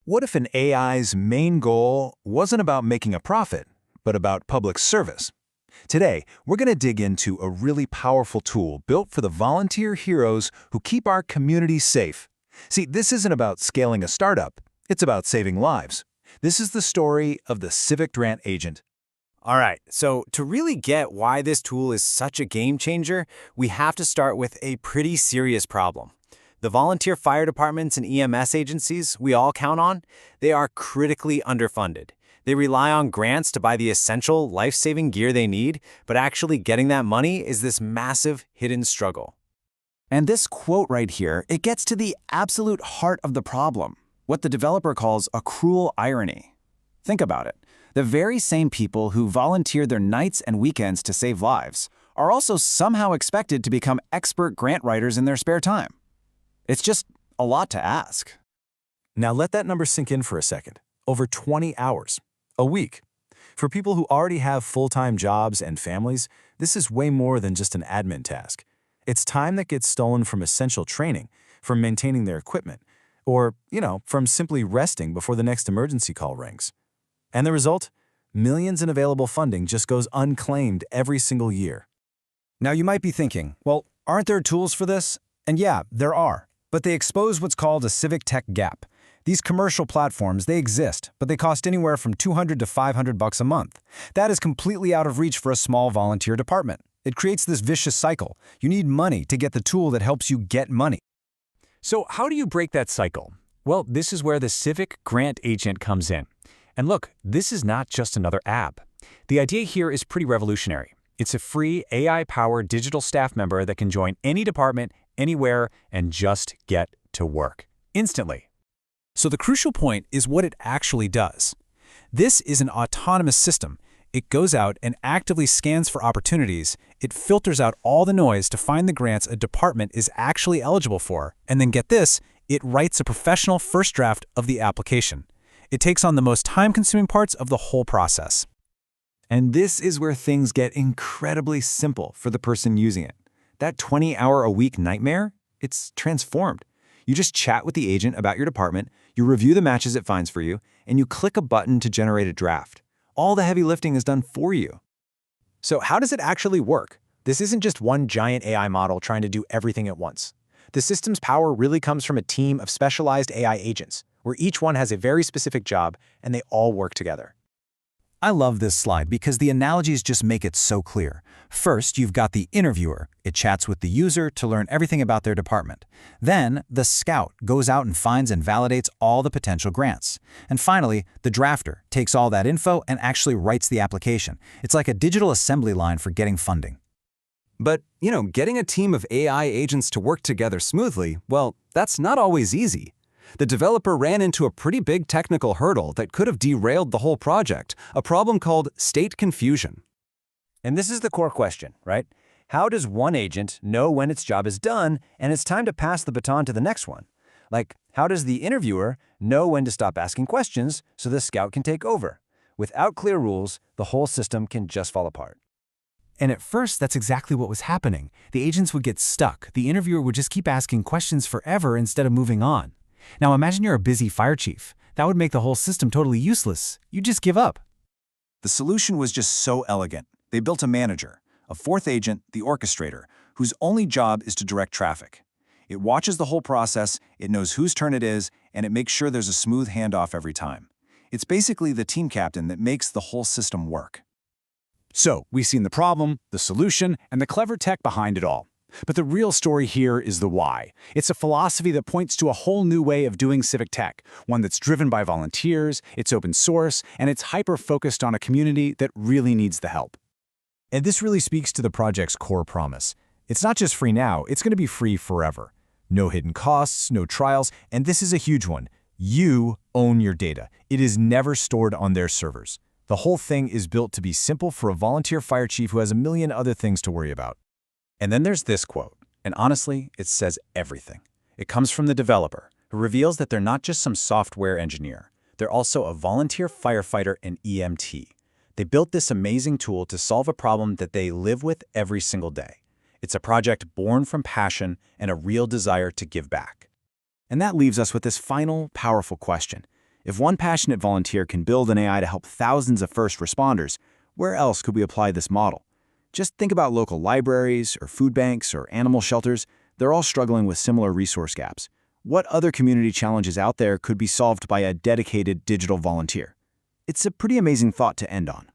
What if an AI's main goal wasn't about making a profit, but about public service? Today, we're going to dig into a really powerful tool built for the volunteer heroes who keep our communities safe. See, this isn't about scaling a startup. It's about saving lives. This is the story of the Civic Grant Agent. All right, so to really get why this tool is such a game changer, we have to start with a pretty serious problem. The volunteer fire departments and EMS agencies we all count on, they are critically underfunded. They rely on grants to buy the essential, life-saving gear they need, but actually getting that money is this massive hidden struggle. And this quote right here, it gets to the absolute heart of the problem, what the developer calls a cruel irony. Think about it. The very same people who volunteer their nights and weekends to save lives are also somehow expected to become expert grant writers in their spare time. It's just a lot to ask. Now let that number sink in for a second. Over 20 hours a week. For people who already have full-time jobs and families, this is way more than just an admin task. It's time that gets stolen from essential training, from maintaining their equipment, or, from simply resting before the next emergency call rings. And the result? Millions in available funding just goes unclaimed every single year. Now you might be thinking, well, aren't there tools for this? And yeah, there are. But they expose what's called a civic tech gap. These commercial platforms, they exist, but they cost anywhere from $200 to $500 a month. That is completely out of reach for a small volunteer department. It creates this vicious cycle. You need money to get the tool that helps you get money. So how do you break that cycle? Well, this is where the Civic Grant Agent comes in. And look, this is not just another app. The idea here is pretty revolutionary. It's a free AI-powered digital staff member that can join any department, anywhere, and just get to work instantly. So the crucial point is what it actually does. This is an autonomous system. It goes out and actively scans for opportunities. It filters out all the noise to find the grants a department is actually eligible for. And then get this, it writes a professional first draft of the application. It takes on the most time-consuming parts of the whole process. And this is where things get incredibly simple for the person using it. That 20-hour-a-week nightmare, it's transformed. You just chat with the agent about your department, you review the matches it finds for you, and you click a button to generate a draft. All the heavy lifting is done for you. So how does it actually work? This isn't just one giant AI model trying to do everything at once. The system's power really comes from a team of specialized AI agents, where each one has a very specific job and they all work together. I love this slide because the analogies just make it so clear. First, you've got the interviewer. It chats with the user to learn everything about their department. Then, the scout goes out and finds and validates all the potential grants. And finally, the drafter takes all that info and actually writes the application. It's like a digital assembly line for getting funding. But, getting a team of AI agents to work together smoothly, well, that's not always easy. The developer ran into a pretty big technical hurdle that could have derailed the whole project, a problem called state confusion. And this is the core question, right? How does one agent know when its job is done and it's time to pass the baton to the next one? Like, how does the interviewer know when to stop asking questions so the scout can take over? Without clear rules, the whole system can just fall apart. And at first, that's exactly what was happening. The agents would get stuck. The interviewer would just keep asking questions forever instead of moving on. Now imagine you're a busy fire chief. That would make the whole system totally useless. You just give up. The solution was just so elegant. They built a manager, a fourth agent, the orchestrator, whose only job is to direct traffic. It watches the whole process, it knows whose turn it is, and it makes sure there's a smooth handoff every time. It's basically the team captain that makes the whole system work. So, we've seen the problem, the solution, and the clever tech behind it all. But the real story here is the why. It's a philosophy that points to a whole new way of doing civic tech, one that's driven by volunteers, it's open source, and it's hyper-focused on a community that really needs the help. And this really speaks to the project's core promise. It's not just free now, it's going to be free forever. No hidden costs, no trials, and this is a huge one. You own your data. It is never stored on their servers. The whole thing is built to be simple for a volunteer fire chief who has a million other things to worry about. And then there's this quote, and honestly, it says everything. It comes from the developer, who reveals that they're not just some software engineer. They're also a volunteer firefighter and EMT. They built this amazing tool to solve a problem that they live with every single day. It's a project born from passion and a real desire to give back. And that leaves us with this final, powerful question. If one passionate volunteer can build an AI to help thousands of first responders, where else could we apply this model? Just think about local libraries or food banks or animal shelters. They're all struggling with similar resource gaps. What other community challenges out there could be solved by a dedicated digital volunteer? It's a pretty amazing thought to end on.